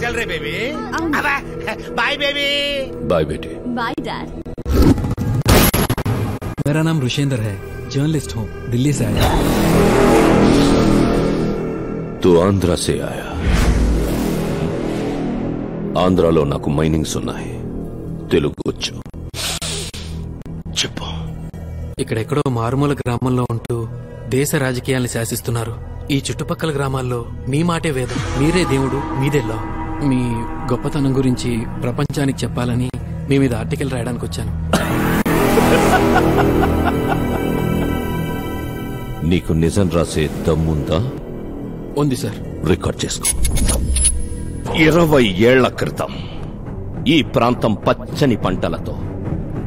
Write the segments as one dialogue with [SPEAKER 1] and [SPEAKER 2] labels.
[SPEAKER 1] चल रहे baby? Bye baby.
[SPEAKER 2] Bye बेटी।
[SPEAKER 3] Bye dad.
[SPEAKER 4] मेरा नाम रुशेंद्र है, जर्नलिस्ट हूँ, दिल्ली से आया।
[SPEAKER 2] तू आंध्रा से आया? ఆంధ్రాలో నాకు మైనింగ్స్ ఉన్నాయి, తెలుగు వచ్చు. చెప్పు.
[SPEAKER 4] ఇక్కడెక్కడో మారుమూల గ్రామంలో ఉంటూ దేశ రాజకీయాల్ని శాసిస్తున్నారు. ఈ చుట్టుపక్కల గ్రామాల్లో మీ మాటే వేదం, మీరే దేవుడు, మీదే లా. మీ గొప్పతనం గురించి ప్రపంచానికి చెప్పాలని మీ మీద ఆర్టికల్ రాయడానికి వచ్చాను.
[SPEAKER 2] నీకు నిజం రాసే దమ్ముందా?
[SPEAKER 4] ఉంది సార్.
[SPEAKER 2] రికార్డ్ చేసుకో. 20 ఏళ్ల క్రితం ఈ ప్రాంతం పచ్చని పంటలతో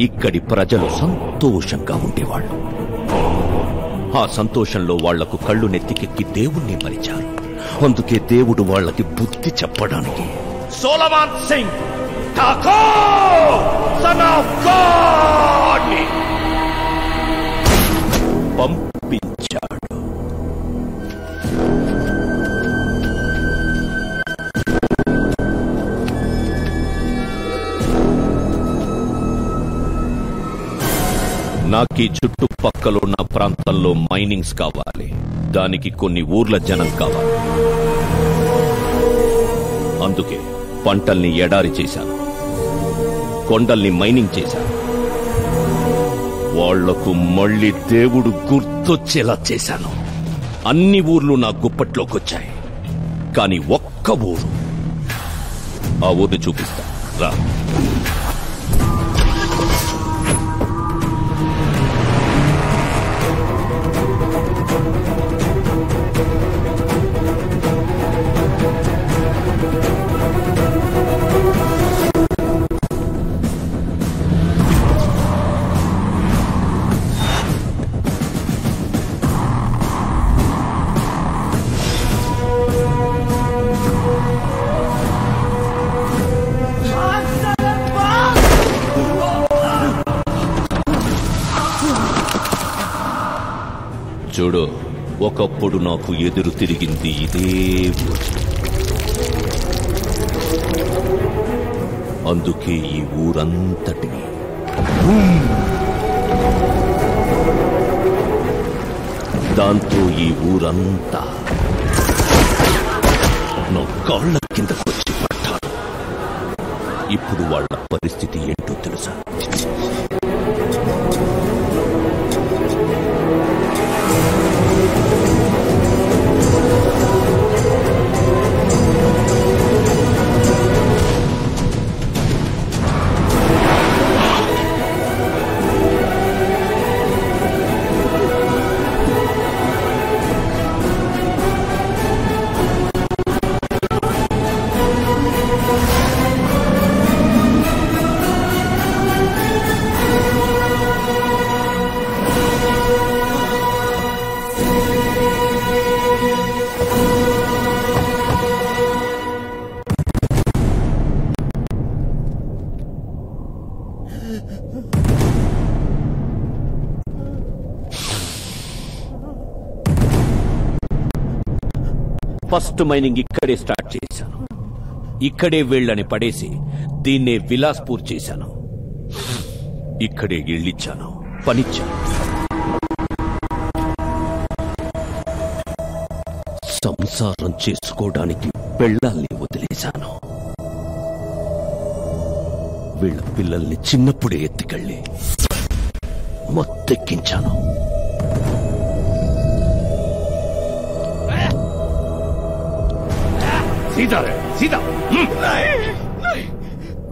[SPEAKER 2] ఇక్కడి ప్రజలు సంతోషంగా ఉండేవాళ్లు. ఆ సంతోషంలో వాళ్లకు కళ్ళు నెత్తికెక్కి దేవుణ్ణి మరిచారు. అందుకే దేవుడు వాళ్లకి బుద్ధి చెప్పడానికి Solomon Singh Thakur son of God ని పంపించాడు. నాకీ చుట్టుపక్కలున్న ప్రాంతాల్లో మైనింగ్స్ కావాలి. దానికి కొన్ని ఊర్ల జనం కావాలి. అందుకే పంటల్ని ఎడారి చేశాను, కొండల్ని మైనింగ్ చేశాను. వాళ్లకు మళ్లీ దేవుడు గుర్తొచ్చేలా చేశాను. అన్ని ఊర్లు నా గుప్పట్లోకొచ్చాయి, కానీ ఒక్క ఊరు, ఆ ఊరిని చూపిస్తా రా. చూడు, ఒకప్పుడు నాకు ఎదురు తిరిగింది ఇదే ఊరు. అందుకే ఈ ఊరంతటిని దాంతో ఈ ఊరంతా నా కాళ్ల కిందకొచ్చి పట్టారు. ఇప్పుడు వాళ్ళ పరిస్థితి ఏంటో తెలుసా? ఫస్ట్ మైనింగ్ ఇక్కడే స్టార్ట్ చేశాను. ఇక్కడే వీళ్ళని పడేసి దీన్నే విలాస్పూర్ చేశాను. ఇక్కడే ఇళ్ళిచ్చాను, పనిచ్చాను. సంసారం చేసుకోవడానికి పెళ్ళాల్ని వదిలేశాను. వీళ్ళ పిల్లల్ని చిన్నప్పుడే ఎత్తికెళ్ళి మొత్తెక్కించాను.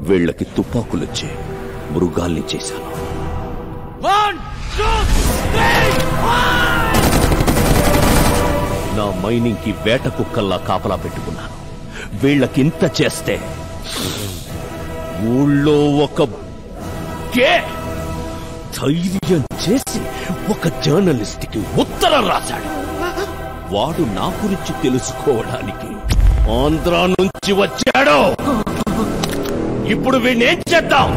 [SPEAKER 2] వీళ్ళకి తుపాకులొచ్చి మృగాల్ని చేశాను. నా మైనింగ్ కి వేట కుక్కల్లా కాపలా పెట్టుకున్నాను. వీళ్ళకింత చేస్తే ఊళ్ళో ఒక ధైర్యం చేసి ఒక జర్నలిస్ట్ కి ఉత్తరం రాశాడు. వాడు నా గురించి తెలుసుకోవడానికి ఆంధ్రా నుంచి వచ్చాడు. ఇప్పుడు వీణ్ణేం చేద్దాం?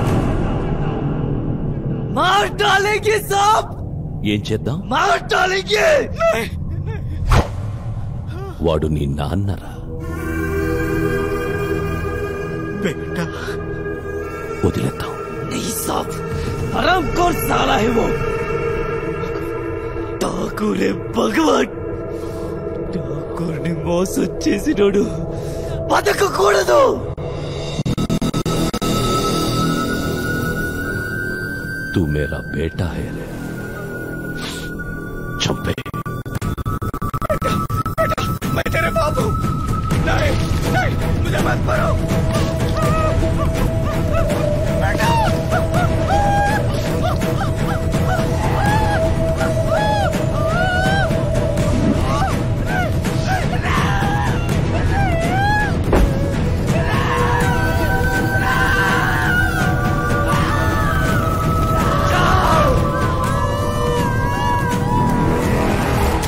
[SPEAKER 2] ఏం చేద్దాం? వాడు నీ నాన్నరా?
[SPEAKER 1] बेटा
[SPEAKER 2] వదిలేద్దాం.
[SPEAKER 1] नहीं साहब हरामखोर साला है वो ఠాకూరే భగవాన్ ఠాకూర్ని మోసం చేసినోడు బతకకూడదు.
[SPEAKER 2] तू मेरा बेटा है रे, चंपे.
[SPEAKER 1] मैं तेरे बाप हूं. नहीं नहीं मुझे मत मारो बेटा.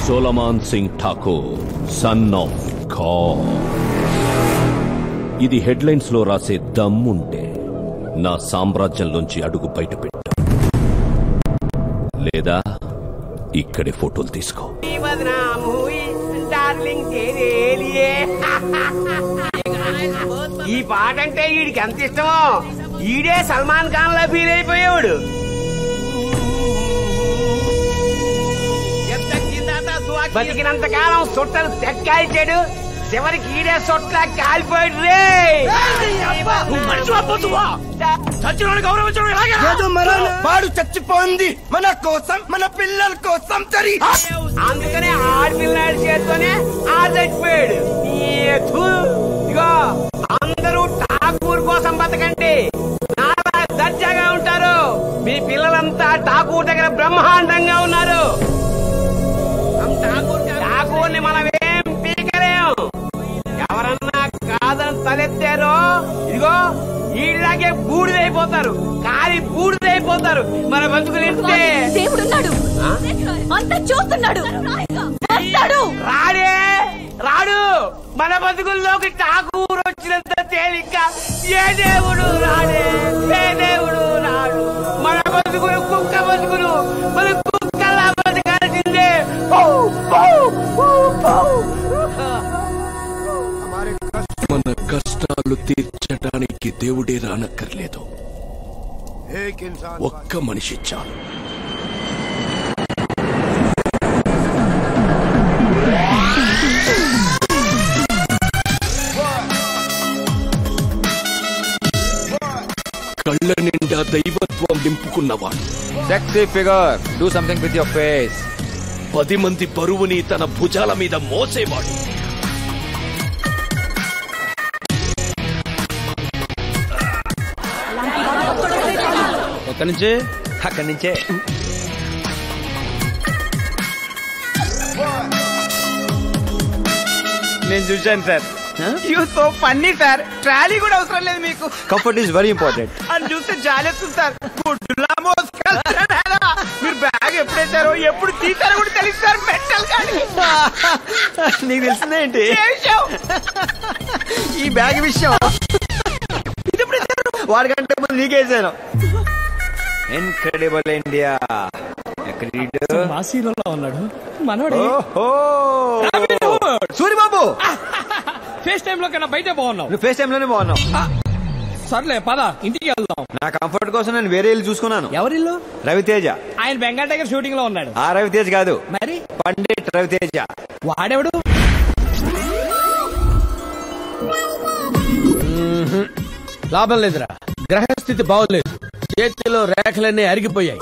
[SPEAKER 2] Solomon Singh Thakur, son of God. ఇది హెడ్లైన్స్ లో రాసే దమ్ముంటే నా సామ్రాజ్యంలోంచి అడుగు బయట పెట్టు, లేదా ఇక్కడే ఫోటోలు తీసుకో.
[SPEAKER 1] ఈ పాట అంటే వీడికి ఎంత ఇష్టమో, ఈడే సల్మాన్ ఖాన్ లా ఫీల్ అయిపోయేవాడు. బతికినంత కాలం సొట్టలు తెక్కాల్చాడు, చివరికి ఈడే సొట్ల కాలిపోయాడు రే.
[SPEAKER 3] వాడు చచ్చిపోయింది మన కోసం, మన పిల్లల కోసం.
[SPEAKER 1] అందుకనే ఆడపిల్లాడి చేతితోనే ఆ చచ్చిపోయాడు. ఇగో అందరూ ఠాకూర్ కోసం బతకండి, నాలా దర్జాగా ఉంటారు. మీ పిల్లలంతా ఠాకూర్ దగ్గర బ్రహ్మాండంగా ఉన్నారు. ఠాకూర్ని మనం ఏం పీకలేం. ఎవరన్నా కాదని తలెత్తారో ఇదిగో ఈలాగే బూడిదైపోతారు, కాలి బూడిదైపోతారు. మన బతుకులింటే
[SPEAKER 5] దేవుడున్నాడు, అంతా చూస్తున్నాడు.
[SPEAKER 1] రాడే రాడు. మన బతుకుల్లోకి ఠాకూర్ వచ్చినంత తేలిక ఏ దేవుడు రాడే, ఏ దేవుడు రాడు. మన బతుకులు కుక్క బతుకులు, మన కుక్కలా బతకాల్సిందే.
[SPEAKER 2] మన కష్టాలు తీర్చడానికి దేవుడే రానక్కర్లేదు, ఒక్క మనిషి చాలు. కళ్ళ నిండా దైవత్వం నింపుకున్నవాడు,
[SPEAKER 6] Sexy figure. Do something with your face.
[SPEAKER 2] 10 మంది బరువుని తన భుజాల మీద మోసేవాడు.
[SPEAKER 6] ఎక్కడి నుంచి? అక్కడి నుంచే. నేను చూశాను sir.
[SPEAKER 1] You so funny sir. Trolley కూడా అవసరం లేదు మీకు.
[SPEAKER 6] Comfort is very important.
[SPEAKER 1] అని చూస్తే జాలేస్తుంది సార్. గుడ్డులా మోసుకెళ్తారా? మీరు బ్యాగ్ ఎప్పుడేసారో ఎప్పుడు తీసారో కూడా తెలుసు సార్. మెంటల్ కానీ
[SPEAKER 6] నీకు తెలిసిందేంటి
[SPEAKER 1] ఈ బ్యాగ్ విషయం?
[SPEAKER 6] వాడికంటే ముందు నీకేసాను. Incredible India.
[SPEAKER 7] ఉన్నాడు మనోడే.
[SPEAKER 6] సూరిబాబు
[SPEAKER 7] ఫేస్ టైమ్ లో కన్నా బయట బాగున్నావు.
[SPEAKER 6] నువ్వు ఫేస్ టైమ్ లోనే బాగున్నావు.
[SPEAKER 7] సర్లే పద ఇంటికి వెళ్దాం.
[SPEAKER 6] నా కంఫర్ట్ కోసం నేను వేరే ఇల్లు చూసుకున్నాను.
[SPEAKER 7] ఎవరిల్లు?
[SPEAKER 6] రవితేజ.
[SPEAKER 7] ఆయన బెంగాల్ టైగర్ షూటింగ్ లో ఉన్నాడు.
[SPEAKER 6] ఆ రవితేజ్ కాదు,
[SPEAKER 7] మరి
[SPEAKER 6] పండిట్ రవితేజ.
[SPEAKER 7] వాడెవడు? లాభం లేదురా, గ్రహస్థితి బాగోలేదు. చేతిలో రేఖలన్నీ అరిగిపోయాయి.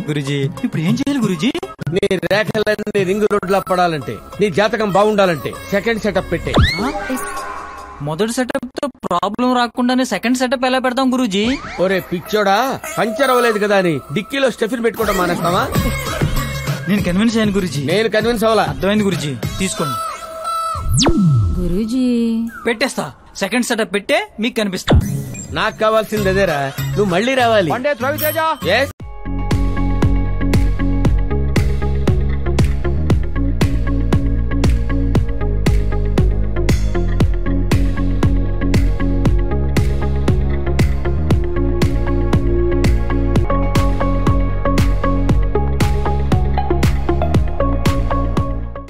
[SPEAKER 8] గురుజీ ఇప్పుడు ఏం చేయాలి గురుజీ?
[SPEAKER 7] నీ రేఖలన్నీ రింగు రోడ్లా పడాలంటే, నీ జాతకం బాగుండాలంటే సెకండ్ సెటప్ పెట్టే.
[SPEAKER 8] మొదటి సెటప్ తో ప్రాబ్లం రాకుండానే సెకండ్ సెటప్ ఎలా పెడతాం గురుజీ?
[SPEAKER 7] ఒరే పిచ్చోడా, పంచర్ అవ్వలేదు కదా అని డిక్కీలో స్టెఫిన్ పెట్టుకోవడం మానేస్తావా?
[SPEAKER 8] నేను కన్విన్స్ అయ్యాను గురుజీ.
[SPEAKER 7] నేను కన్విన్స్ అవ్వాలా?
[SPEAKER 8] అర్థమైంది గురుజీ, తీసుకోండి.
[SPEAKER 5] గురూజీ
[SPEAKER 8] పెట్టేస్తా. సెకండ్ సెటప్ పెట్టే మీకు కనిపిస్తా.
[SPEAKER 7] నాకు కావాల్సింది అదేరా, నువ్వు మళ్ళీ రావాలి.
[SPEAKER 6] పండిట్ రవితేజ.
[SPEAKER 7] Yes?